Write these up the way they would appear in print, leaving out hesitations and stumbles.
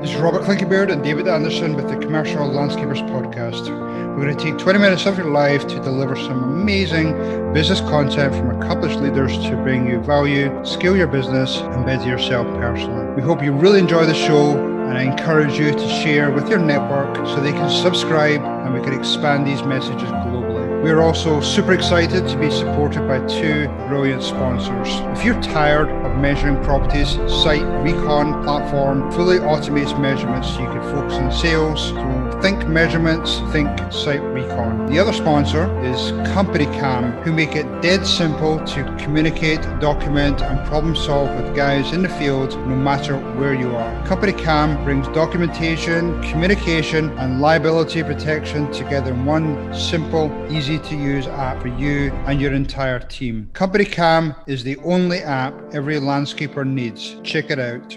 This is Robert Clinkybeard and David Anderson with the Commercial Landscapers Podcast. We're going to take 20 minutes of your life to deliver some amazing business content from accomplished leaders to bring you value, scale your business, and better yourself personally. We hope you really enjoy the show, and I encourage you to share with your network so they can subscribe and we can expand these messages globally. We are also super excited to be supported by two brilliant sponsors. If you're tired of measuring properties, Scythe Recon platform fully automates measurements so you can focus on sales. So think measurements, think Scythe Recon. The other sponsor is Company Cam, who make it dead simple to communicate, document, and problem solve with guys in the field, no matter where you are. Company Cam brings documentation, communication, and liability protection together in one simple, easy to use app for you and your entire team. Company Cam is the only app every landscaper needs. Check it out.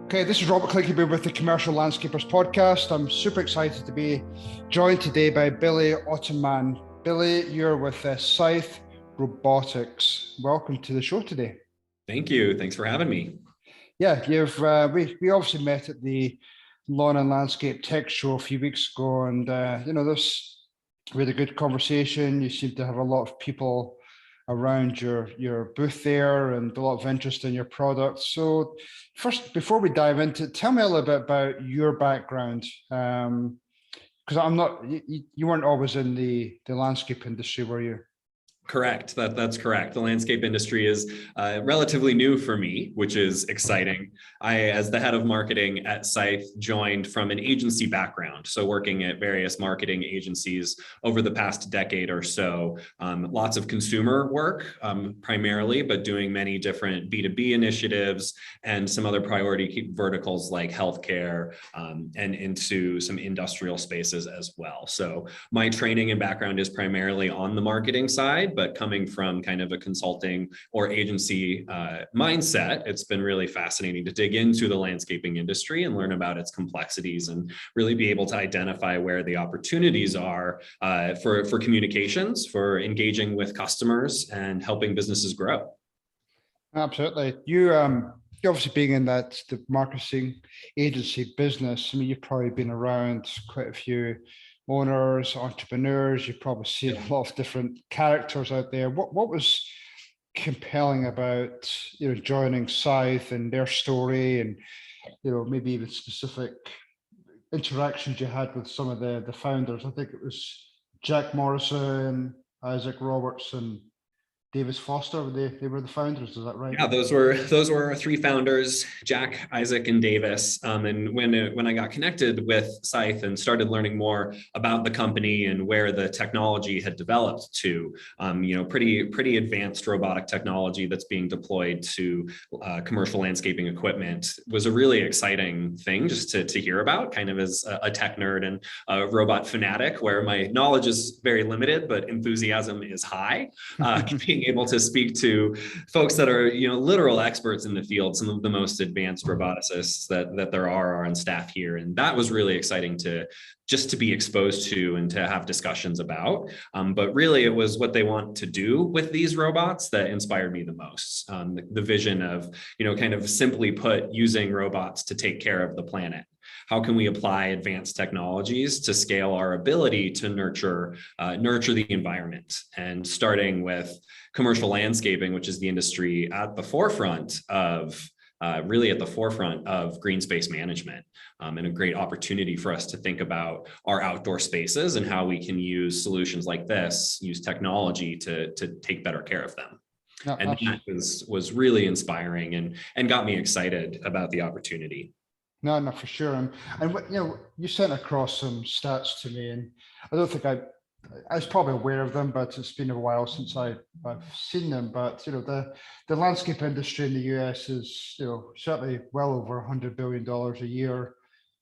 Okay, this is Robert Clinkybeard with the Commercial Landscapers Podcast. I'm super excited to be joined today by Billy Otteman. Billy, you're with Scythe Robotics. Welcome to the show today. Thank you. Thanks for having me. Yeah, we obviously met at the Lawn and Landscape Tech Show a few weeks ago, and we had a good conversation. You seem to have a lot of people around your booth there and a lot of interest in your product. So first, before we dive into it, tell me a little bit about your background. Because you weren't always in the landscape industry, were you? Correct. That's correct. The landscape industry is relatively new for me, which is exciting. I, as the head of marketing at Scythe, joined from an agency background. So working at various marketing agencies over the past decade or so, lots of consumer work primarily, but doing many different B2B initiatives and some other priority verticals like healthcare and into some industrial spaces as well. So my training and background is primarily on the marketing side, but coming from kind of a consulting or agency mindset, it's been really fascinating to dig into the landscaping industry and learn about its complexities and really be able to identify where the opportunities are for communications, for engaging with customers and helping businesses grow. Absolutely. You obviously being in the marketing agency business, I mean, you've probably been around quite a few owners, entrepreneurs. You've probably seen a lot of different characters out there. What was compelling about joining Scythe and their story, and maybe even specific interactions you had with some of the founders? I think it was Jack Morrison, Isaac Roberts, and Davis Foster. They were the founders. Is that right? Yeah, those were our three founders, Jack, Isaac, and Davis. And when I got connected with Scythe and started learning more about the company and where the technology had developed to, pretty advanced robotic technology that's being deployed to commercial landscaping equipment, was a really exciting thing just to hear about, kind of as a tech nerd and a robot fanatic, where my knowledge is very limited, but enthusiasm is high. Being able to speak to folks that are, literal experts in the field, some of the most advanced roboticists that there are on staff here. And that was really exciting to be exposed to and to have discussions about. But really it was what they want to do with these robots that inspired me the most. The vision of, kind of simply put, using robots to take care of the planet. How can we apply advanced technologies to scale our ability to nurture the environment? And starting with commercial landscaping, which is the industry at the forefront of green space management, and a great opportunity for us to think about our outdoor spaces and how we can use solutions like this, use technology to take better care of them. Yeah, and that was really inspiring and got me excited about the opportunity. No, for sure. And you sent across some stats to me, and I don't think I was probably aware of them, but it's been a while since I've seen them. But the landscape industry in the US is certainly well over $100 billion a year.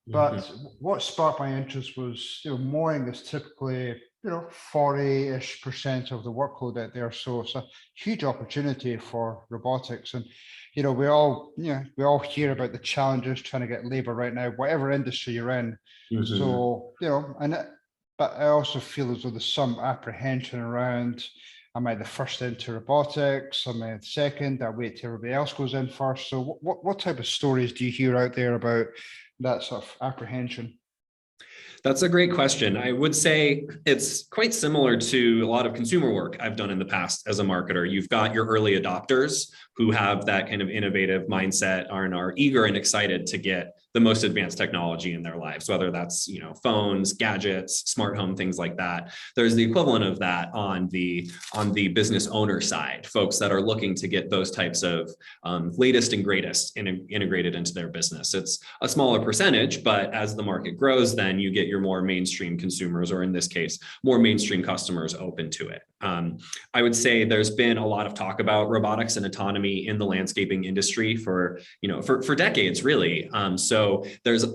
But what sparked my interest was mowing is typically 40-ish% of the workload out there. So it's a huge opportunity for robotics. And we all hear about the challenges trying to get labor right now, whatever industry you're in. So but I also feel as though there's some apprehension around am I the first into robotics? Am I the second? I wait till everybody else goes in first. So what type of stories do you hear out there about that sort of apprehension? That's a great question. I would say it's quite similar to a lot of consumer work I've done in the past as a marketer. You've got your early adopters who have that kind of innovative mindset and are eager and excited to get the most advanced technology in their lives, whether that's, phones, gadgets, smart home, things like that. There's the equivalent of that on the business owner side, folks that are looking to get those types of latest and greatest integrated into their business. It's a smaller percentage, but as the market grows, then you get your more mainstream consumers, or in this case, more mainstream customers open to it. I would say there's been a lot of talk about robotics and autonomy in the landscaping industry for decades, really. So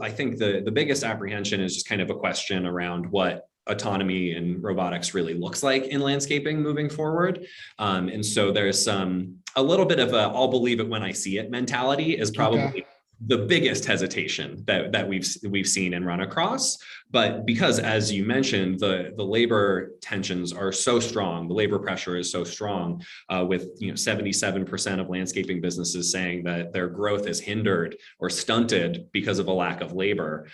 I think the biggest apprehension is just kind of a question around what autonomy and robotics really looks like in landscaping moving forward. And so there's a little bit of a I'll believe it when I see it mentality is probably the biggest hesitation that we've seen and run across. But because, as you mentioned, the labor tensions are so strong, the labor pressure is so strong, with 77% of landscaping businesses saying that their growth is hindered or stunted because of a lack of labor.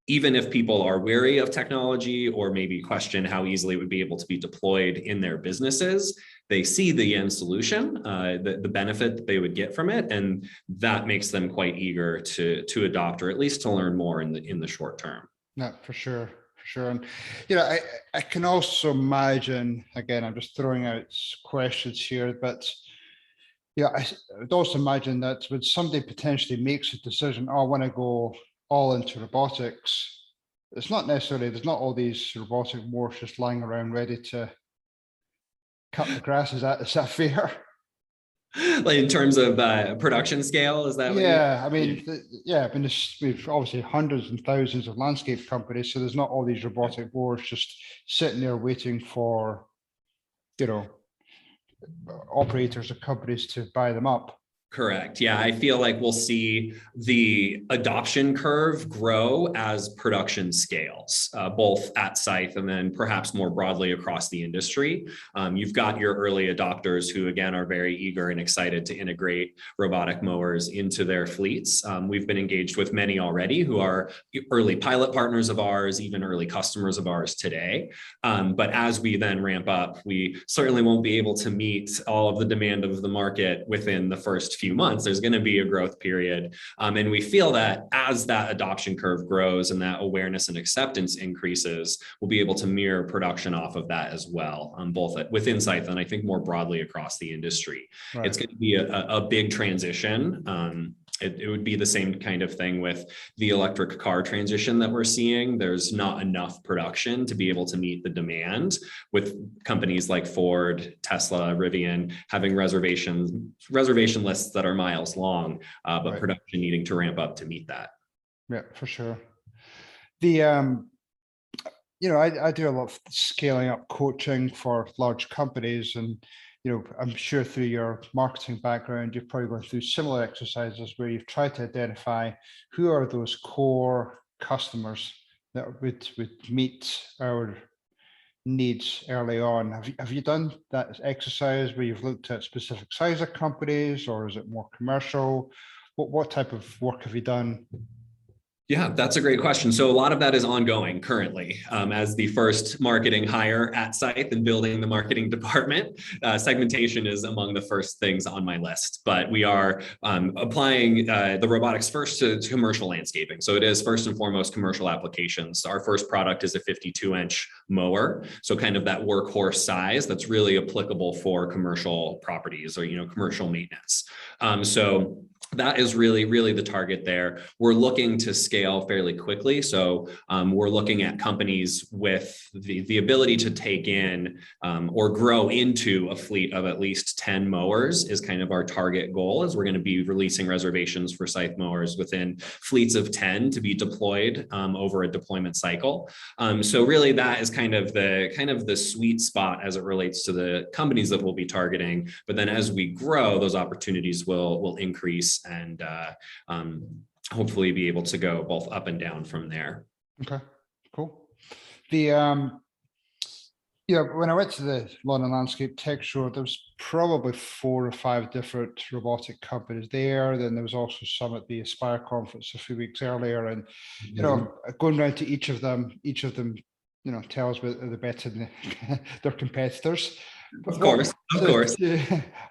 Even if people are wary of technology or maybe question how easily it would be able to be deployed in their businesses, they see the end solution, the benefit that they would get from it, and that makes them quite eager to adopt, or at least to learn more in the short term. Yeah, for sure. And I can also imagine, again, I'm just throwing out questions here, but I would also imagine that when somebody potentially makes a decision, I want to go all into robotics, there's not all these robotic mowers just lying around ready to cut the grass. Is that fair? Like in terms of production scale, is that what we've obviously hundreds and thousands of landscape companies, so there's not all these robotic mowers just sitting there waiting for operators or companies to buy them up. Correct. Yeah, I feel like we'll see the adoption curve grow as production scales, both at Scythe and then perhaps more broadly across the industry. You've got your early adopters who, again, are very eager and excited to integrate robotic mowers into their fleets. We've been engaged with many already who are early pilot partners of ours, even early customers of ours today. But as we then ramp up, we certainly won't be able to meet all of the demand of the market within the first few months. There's going to be a growth period. And we feel that as that adoption curve grows and that awareness and acceptance increases, we'll be able to mirror production off of that as well, both within Scythe and I think more broadly across the industry. Right. It's going to be a big transition. It would be the same kind of thing with the electric car transition that we're seeing. There's not enough production to be able to meet the demand, with companies like Ford, Tesla, Rivian having reservation lists that are miles long, but right. Production needing to ramp up to meet that. Yeah, for sure. The I do a lot of scaling up coaching for large companies, and I'm sure through your marketing background, you've probably gone through similar exercises where you've tried to identify who are those core customers that would meet our needs early on. Have you done that exercise where you've looked at specific size of companies, or is it more commercial? What type of work have you done? Yeah, that's a great question. So a lot of that is ongoing currently. As the first marketing hire at Scythe and building the marketing department, segmentation is among the first things on my list. But we are applying the robotics first to commercial landscaping. So it is first and foremost commercial applications. Our first product is a 52-inch mower. So kind of that workhorse size that's really applicable for commercial properties or, commercial maintenance. So that is really the target there. We're looking to scale fairly quickly. So we're looking at companies with the ability to take in or grow into a fleet of at least 10 mowers is kind of our target goal, as we're going to be releasing reservations for Scythe mowers within fleets of 10 to be deployed over a deployment cycle. So really that is kind of the sweet spot as it relates to the companies that we'll be targeting. But then as we grow, those opportunities will increase and hopefully be able to go both up and down from there. Okay, cool. The Yeah, when I went to the London Landscape Tech Show, there was probably 4 or 5 different robotic companies there. Then there was also some at the Aspire conference a few weeks earlier, and going around to each of them, tells me that they're better than their competitors. But Of course, of course.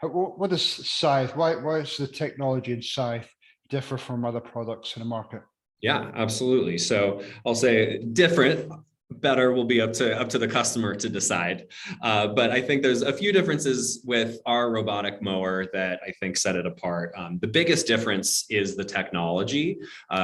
what is Scythe? Why does the technology in Scythe differ from other products in the market? Yeah, absolutely. So I'll say different, better will be up to the customer to decide. But I think there's a few differences with our robotic mower that I think set it apart. The biggest difference is the technology.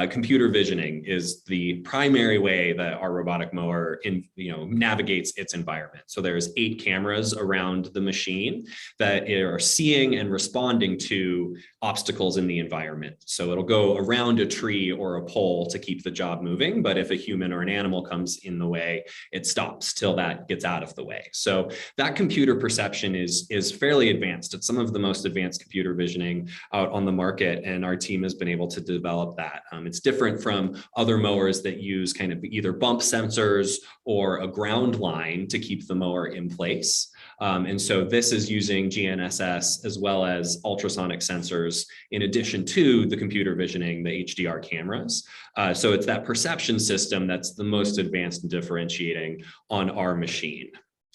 Computer visioning is the primary way that our robotic mower navigates its environment. So there's 8 cameras around the machine that are seeing and responding to obstacles in the environment. So it'll go around a tree or a pole to keep the job moving. But if a human or an animal comes in the way, it stops till that gets out of the way. So that computer perception is fairly advanced. It's some of the most advanced computer visioning out on the market, and our team has been able to develop that. It's different from other mowers that use kind of either bump sensors or a ground line to keep the mower in place. And so this is using GNSS as well as ultrasonic sensors in addition to the computer visioning, the HDR cameras. So it's that perception system that's the most advanced and differentiating on our machine.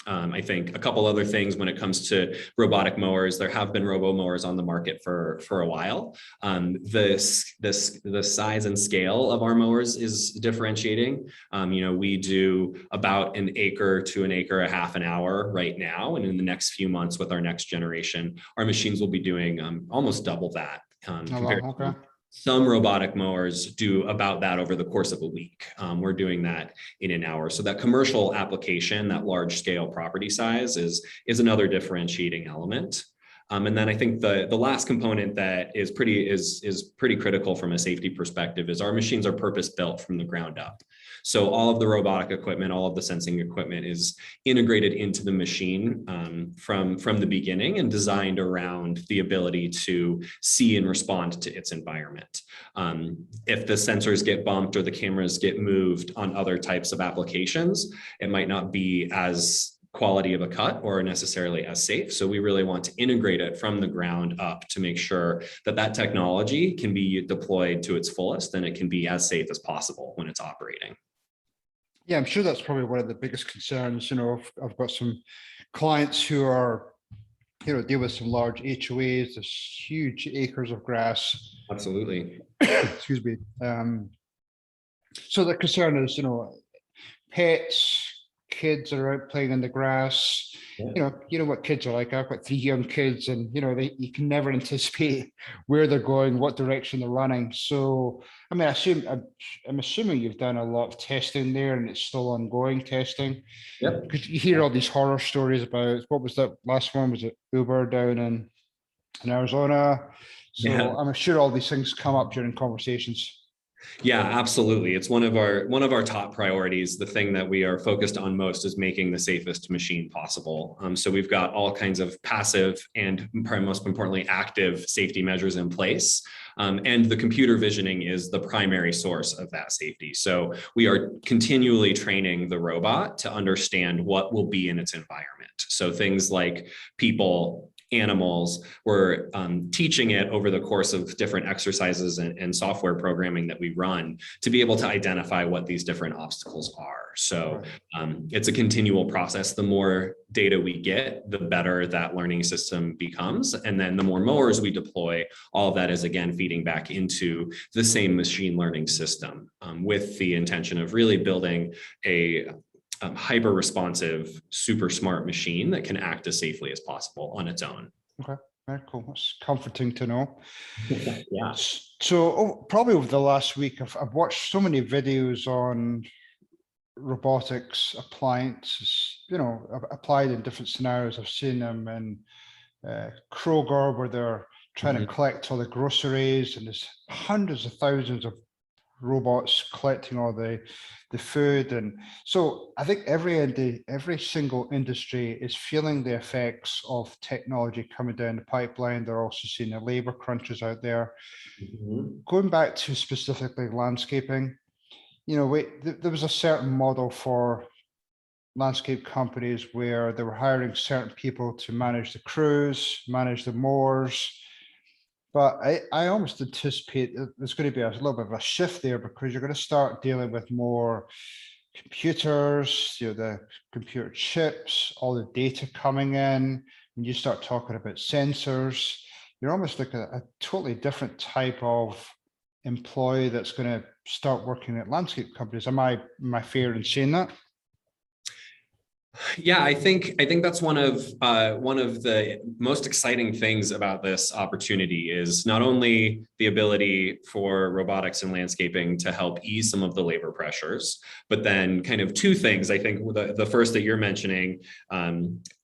I think a couple other things when it comes to robotic mowers, there have been robo mowers on the market for a while. The size and scale of our mowers is differentiating. We do about 1 acre to 1.5 acres an hour right now. And in the next few months with our next generation, our machines will be doing almost double that. Compared to some robotic mowers do about that over the course of a week. We're doing that in an hour. So that commercial application, that large scale property size is another differentiating element. And then I think the last component that is pretty critical from a safety perspective is our machines are purpose built from the ground up. So all of the robotic equipment, all of the sensing equipment is integrated into the machine from the beginning and designed around the ability to see and respond to its environment. If the sensors get bumped or the cameras get moved on other types of applications, it might not be as quality of a cut or necessarily as safe. So we really want to integrate it from the ground up to make sure that technology can be deployed to its fullest and it can be as safe as possible when it's operating. Yeah, I'm sure that's probably one of the biggest concerns. I've got some clients who are, deal with some large HOAs, there's huge acres of grass. Absolutely. Excuse me. So the concern is, pets, kids are out playing in the grass. Yeah. You know what kids are like. I've got 3 young kids, and you can never anticipate where they're going, what direction they're running. So, I mean, I'm assuming you've done a lot of testing there, and it's still ongoing testing. Yep. Because you hear all these horror stories about, what was that last one? Was it Uber down in Arizona? So yeah. I'm sure all these things come up during conversations. Yeah, absolutely. It's one of our top priorities. The thing that we are focused on most is making the safest machine possible. So we've got all kinds of passive and probably most importantly, active safety measures in place. And the computer visioning is the primary source of that safety. So we are continually training the robot to understand what will be in its environment. So things like people, animals, we're teaching it over the course of different exercises and software programming that we run to be able to identify what these different obstacles are. So it's a continual process. The more data we get, the better that learning system becomes. And then the more mowers we deploy, all of that is again feeding back into the same machine learning system with the intention of really building a hyper responsive, super smart machine that can act as safely as possible on its own. Okay, very cool. That's comforting to know. Yeah. So probably over the last week, I've watched so many videos on robotics appliances, applied in different scenarios. I've seen them in Kroger, where they're trying to collect all the groceries, and there's hundreds of thousands of robots collecting all the food. And so I think every single industry is feeling the effects of technology coming down the pipeline. They're also seeing the labor crunches out there. Going back to specifically landscaping, there was a certain model for landscape companies where they were hiring certain people to manage the crews, manage the mowers. But I almost anticipate that there's going to be a little bit of a shift there, because you're going to start dealing with more computers, the computer chips, all the data coming in. When you start talking about sensors, you're almost like a totally different type of employee that's going to start working at landscape companies. Am I fair in saying that? Yeah, I think that's one of the most exciting things about this opportunity is not only the ability for robotics and landscaping to help ease some of the labor pressures, but then kind of two things. I think the first that you're mentioning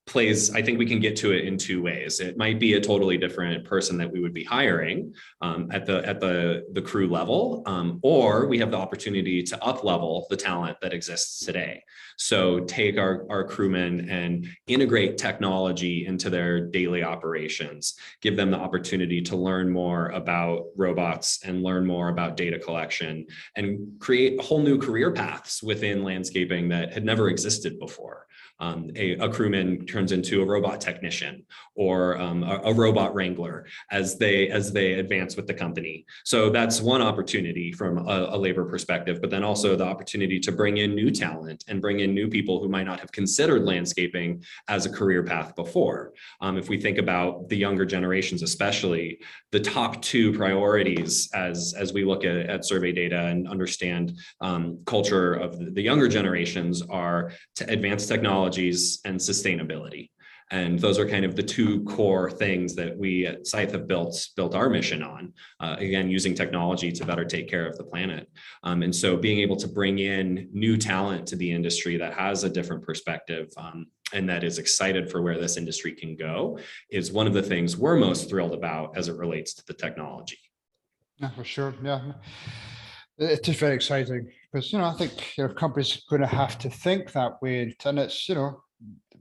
plays, I think we can get to it in two ways. It might be a totally different person that we would be hiring at the crew level, or we have the opportunity to up level the talent that exists today. So take our crewmen and integrate technology into their daily operations, give them the opportunity to learn more about robots and learn more about data collection, and create whole new career paths within landscaping that had never existed before. A crewman turns into a robot technician or a robot wrangler as they advance with the company. So that's one opportunity from a labor perspective, but then also the opportunity to bring in new talent and bring in new people who might not have considered landscaping as a career path before. If we think about the younger generations, especially, the top two priorities as we look at survey data and understand culture of the younger generations are to advance technologies and sustainability. And those are kind of the two core things that we at Scythe have built our mission on, again, using technology to better take care of the planet. And so being able to bring in new talent to the industry that has a different perspective and that is excited for where this industry can go is one of the things we're most thrilled about as it relates to the technology. Yeah, for sure. Yeah. It is very exciting because, I think companies are going to have to think that way. And it's,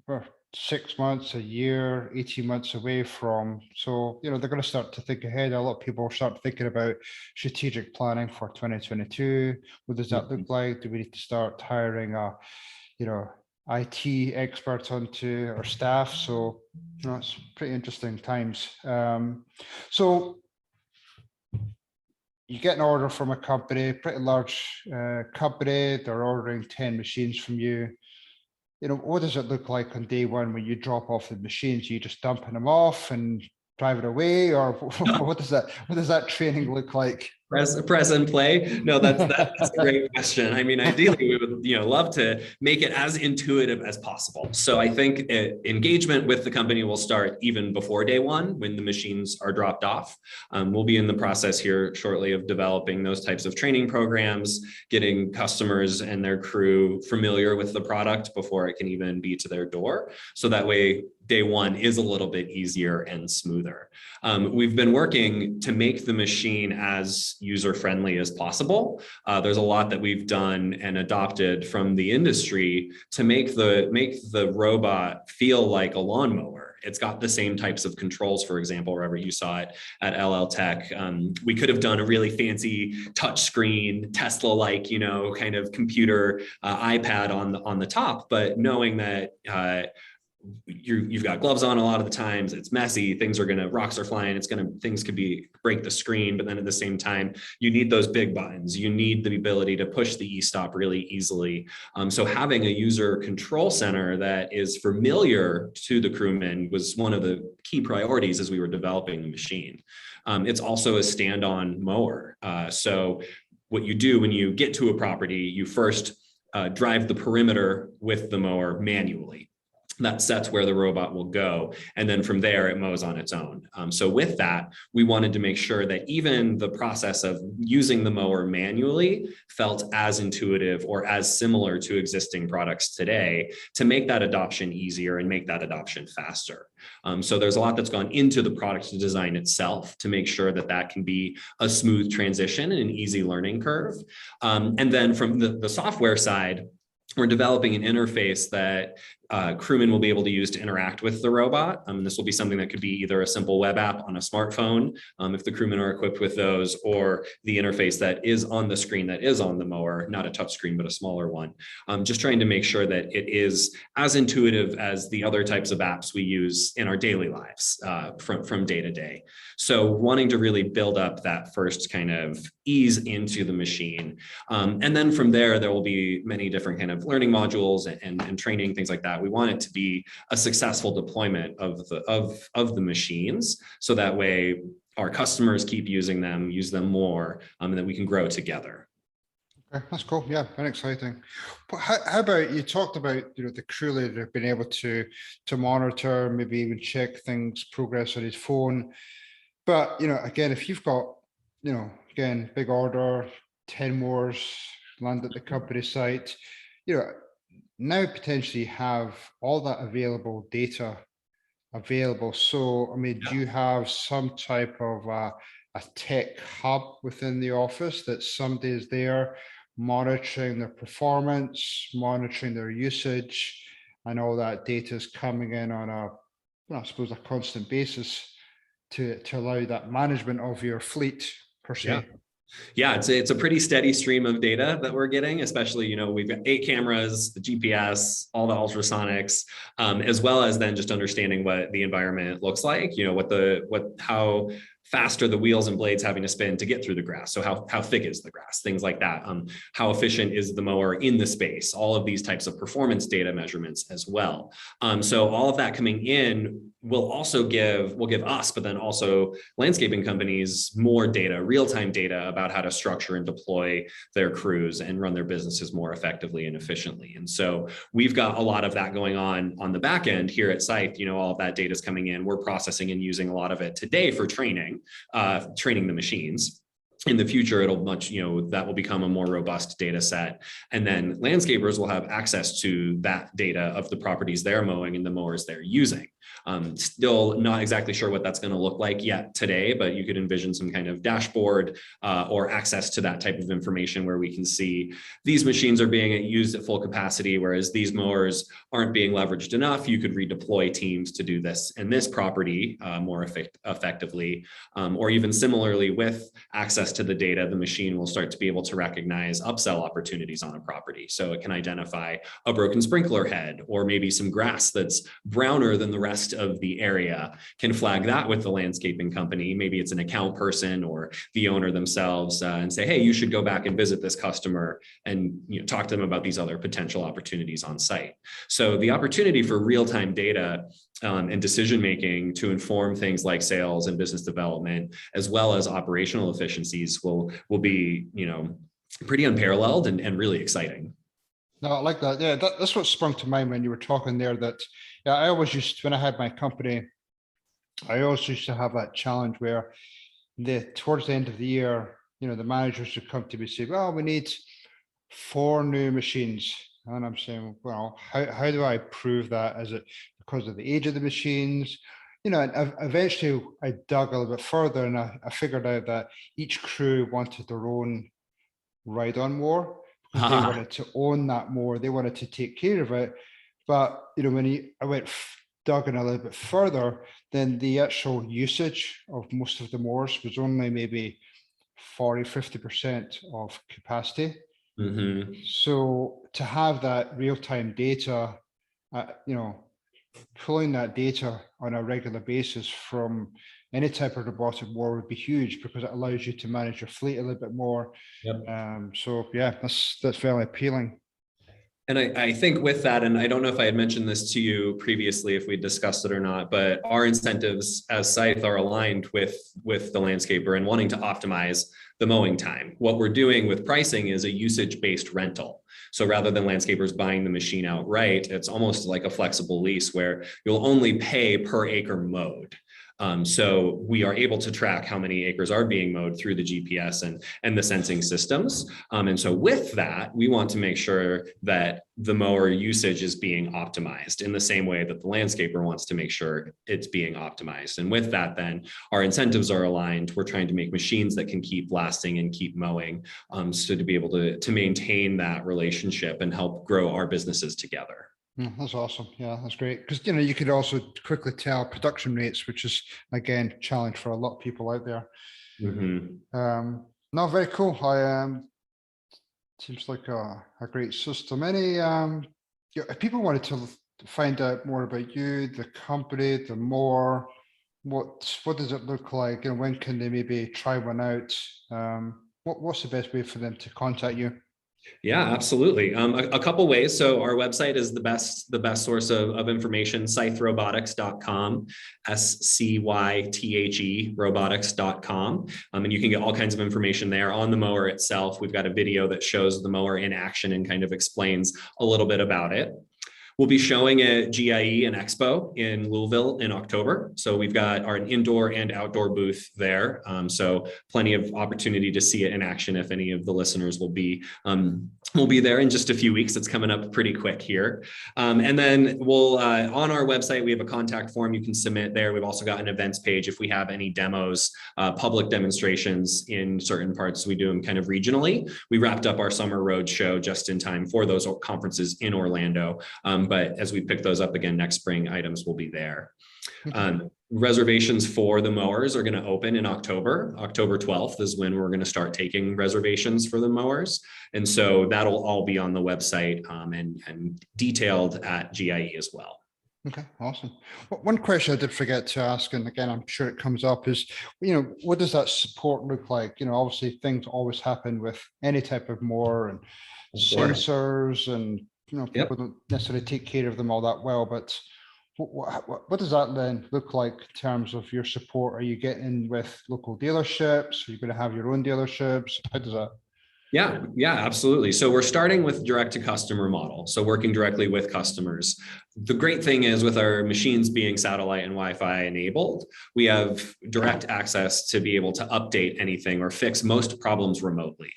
we're 6 months, a year, 18 months away from. So, they're going to start to think ahead. A lot of people start thinking about strategic planning for 2022. What does that look like? Do we need to start hiring IT experts onto our staff? So, it's pretty interesting times. So you get an order from a company, pretty large company, they're ordering 10 machines from you. What does it look like on day one when you drop off the machines? Are you just dumping them off and driving away, or what does that training look like? Press and play. No, that's a great question. I mean, ideally, we would love to make it as intuitive as possible. So I think engagement with the company will start even before day one when the machines are dropped off. We'll be in the process here shortly of developing those types of training programs, getting customers and their crew familiar with the product before it can even be to their door. So that way, day one is a little bit easier and smoother. We've been working to make the machine as user-friendly as possible. There's a lot that we've done and adopted from the industry to make the robot feel like a lawnmower. It's got the same types of controls, for example, wherever you saw it at LL Tech. We could have done a really fancy touch screen, Tesla-like, kind of computer iPad on the top, but knowing that you've got gloves on a lot of the times, it's messy, rocks are flying, things could break the screen, but then at the same time, you need those big buttons. You need the ability to push the e-stop really easily. So having a user control center that is familiar to the crewmen was one of the key priorities as we were developing the machine. It's also a stand-on mower. So what you do when you get to a property, you first drive the perimeter with the mower manually. That sets where the robot will go. And then from there, it mows on its own. So with that, we wanted to make sure that even the process of using the mower manually felt as intuitive or as similar to existing products today to make that adoption easier and make that adoption faster. So there's a lot that's gone into the product design itself to make sure that can be a smooth transition and an easy learning curve. And then from the software side, we're developing an interface that crewmen will be able to use to interact with the robot. This will be something that could be either a simple web app on a smartphone, if the crewmen are equipped with those, or the interface that is on the screen that is on the mower, not a touch screen, but a smaller one. Just trying to make sure that it is as intuitive as the other types of apps we use in our daily lives from day to day. So wanting to really build up that first kind of ease into the machine. And then from there will be many different kind of learning modules and training, things like that. We want it to be a successful deployment of the machines, so that way our customers keep using them, use them more, and then we can grow together. Okay, that's cool. Yeah, very exciting. But how about, you talked about, the crew leader being able to monitor, maybe even check things, progress on his phone. But again, if you've got, again, big order, 10 mowers land at the company site, now potentially have all that available data available. So, I mean, do you have some type of a tech hub within the office that somebody is there monitoring their performance, monitoring their usage, and all that data is coming in on I suppose, a constant basis to allow that management of your fleet per se? Yeah, it's a pretty steady stream of data that we're getting, especially, we've got 8 cameras, the GPS, all the ultrasonics, as well as then just understanding what the environment looks like, how fast are the wheels and blades having to spin to get through the grass? So how thick is the grass? Things like that. How efficient is the mower in the space? All of these types of performance data measurements as well. So all of that coming in will give us, but then also landscaping companies, more data, real-time data about how to structure and deploy their crews and run their businesses more effectively and efficiently. And so we've got a lot of that going on the back end here at Scythe. All of that data is coming in. We're processing and using a lot of it today for training the machines. In the future, that will become a more robust data set. And then landscapers will have access to that data of the properties they're mowing and the mowers they're using. Still not exactly sure what that's going to look like yet today, but you could envision some kind of dashboard or access to that type of information where we can see these machines are being used at full capacity, whereas these mowers aren't being leveraged enough. You could redeploy teams to do this in this property more effectively, or even similarly with access to the data, the machine will start to be able to recognize upsell opportunities on a property. So it can identify a broken sprinkler head, or maybe some grass that's browner than the rest of the area, can flag that with the landscaping company. Maybe it's an account person or the owner themselves, and say, hey, you should go back and visit this customer and talk to them about these other potential opportunities on site. So the opportunity for real-time data and decision-making to inform things like sales and business development, as well as operational efficiencies, will be, pretty unparalleled and really exciting. No, I like that. Yeah, that's what sprung to mind when you were talking there, that I always used, when I had my company, I always used to have that challenge where towards the end of the year, the managers would come to me and say, well, we need 4 new machines. And I'm saying, well, how do I prove that? Is it because of the age of the machines? And eventually I dug a little bit further, and I figured out that each crew wanted their own ride-on mower. They wanted to own that more. They wanted to take care of it. But, when I went dug in a little bit further, then the actual usage of most of the mowers was only maybe 40–50% of capacity. Mm-hmm. So to have that real-time data, pulling that data on a regular basis from any type of robotic mower would be huge, because it allows you to manage your fleet a little bit more. Yep. So yeah, that's very appealing. And I think with that, and I don't know if I had mentioned this to you previously, if we discussed it or not, but our incentives as Scythe are aligned with the landscaper and wanting to optimize the mowing time. What we're doing with pricing is a usage-based rental. So rather than landscapers buying the machine outright, it's almost like a flexible lease where you'll only pay per acre mowed. So we are able to track how many acres are being mowed through the GPS and the sensing systems. And so with that, we want to make sure that the mower usage is being optimized in the same way that the landscaper wants to make sure it's being optimized. And with that, then our incentives are aligned. We're trying to make machines that can keep lasting and keep mowing, so to be able to maintain that relationship and help grow our businesses together. Yeah, that's awesome. Yeah, that's great. Because, you could also quickly tell production rates, which is, again, a challenge for a lot of people out there. Mhm. No, very cool. Seems like a great system. If people wanted to find out more about you, the company, the more, what does it look like? And when can they maybe try one out? What's the best way for them to contact you? Yeah, absolutely. A couple ways. So our website is the best source of information, scytherobotics.com, SCYTHE robotics.com. And you can get all kinds of information there on the mower itself. We've got a video that shows the mower in action and kind of explains a little bit about it. We'll be showing at GIE and Expo in Louisville in October. So we've got our indoor and outdoor booth there. So plenty of opportunity to see it in action if any of the listeners will be there in just a few weeks. It's coming up pretty quick here. And then we'll, on our website, we have a contact form you can submit there. We've also got an events page if we have any demos, public demonstrations in certain parts. We do them kind of regionally. We wrapped up our summer road show just in time for those conferences in Orlando. But as we pick those up again next spring, items will be there. Reservations for the mowers are going to open in October. October 12th is when we're going to start taking reservations for the mowers. And so that'll all be on the website and detailed at GIE as well. Okay, awesome. One question I did forget to ask, and again, I'm sure it comes up, is, what does that support look like? Obviously things always happen with any type of mower and sensors, and people don't necessarily take care of them all that well, but what does that then look like in terms of your support? Are you getting with local dealerships? Are you going to have your own dealerships? How does that? Yeah, absolutely. So we're starting with direct to customer model. So working directly with customers. The great thing is with our machines being satellite and Wi-Fi enabled, we have direct access to be able to update anything or fix most problems remotely.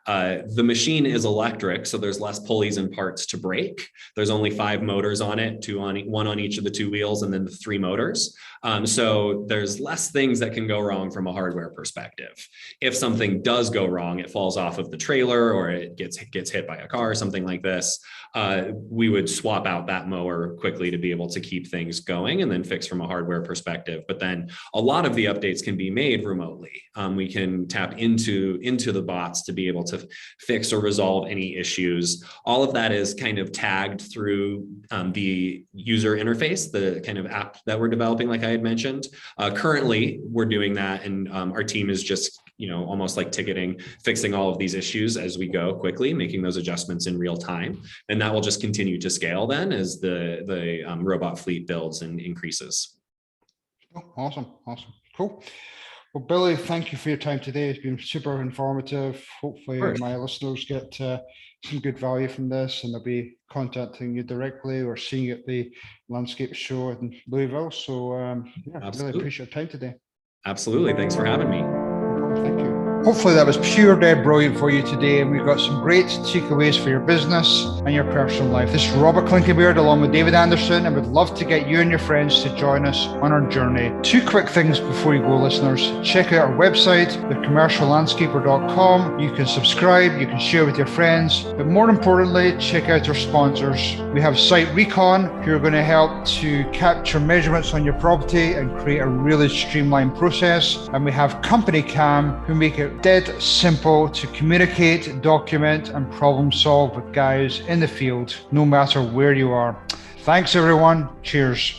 The machine is electric, so there's less pulleys and parts to break. There's only 5 motors on it, one on each of the 2 wheels, and then the 3 motors. So there's less things that can go wrong from a hardware perspective. If something does go wrong, it falls off of the trailer or it gets hit by a car or something like this, we would swap out that mower quickly to be able to keep things going and then fix from a hardware perspective. But then a lot of the updates can be made remotely. We can tap into the bots to be able to fix or resolve any issues. All of that is kind of tagged through the user interface, the kind of app that we're developing, like I had mentioned. Currently, we're doing that, and our team is just almost like ticketing, fixing all of these issues as we go quickly, making those adjustments in real time. And that will just continue to scale then as the robot fleet builds and increases. Oh, awesome. Cool. Well, Billy, thank you for your time today. It's been super informative. Hopefully my listeners get some good value from this, and they'll be contacting you directly or seeing you at the landscape show in Louisville. So really appreciate your time today. Absolutely. Thanks for having me. Thank you. Hopefully that was pure dead brilliant for you today, and we've got some great takeaways for your business and your personal life. This is Robert Clinkenbeard along with David Anderson, and we'd love to get you and your friends to join us on our journey. 2 quick things before you go, listeners. Check out our website, thecommerciallandscaper.com. You can subscribe, you can share with your friends, but more importantly, check out our sponsors. We have Site Recon, who are going to help to capture measurements on your property and create a really streamlined process. And we have Company Cam, who make it dead simple to communicate, document, and problem solve with guys in the field, no matter where you are. Thanks, everyone. Cheers.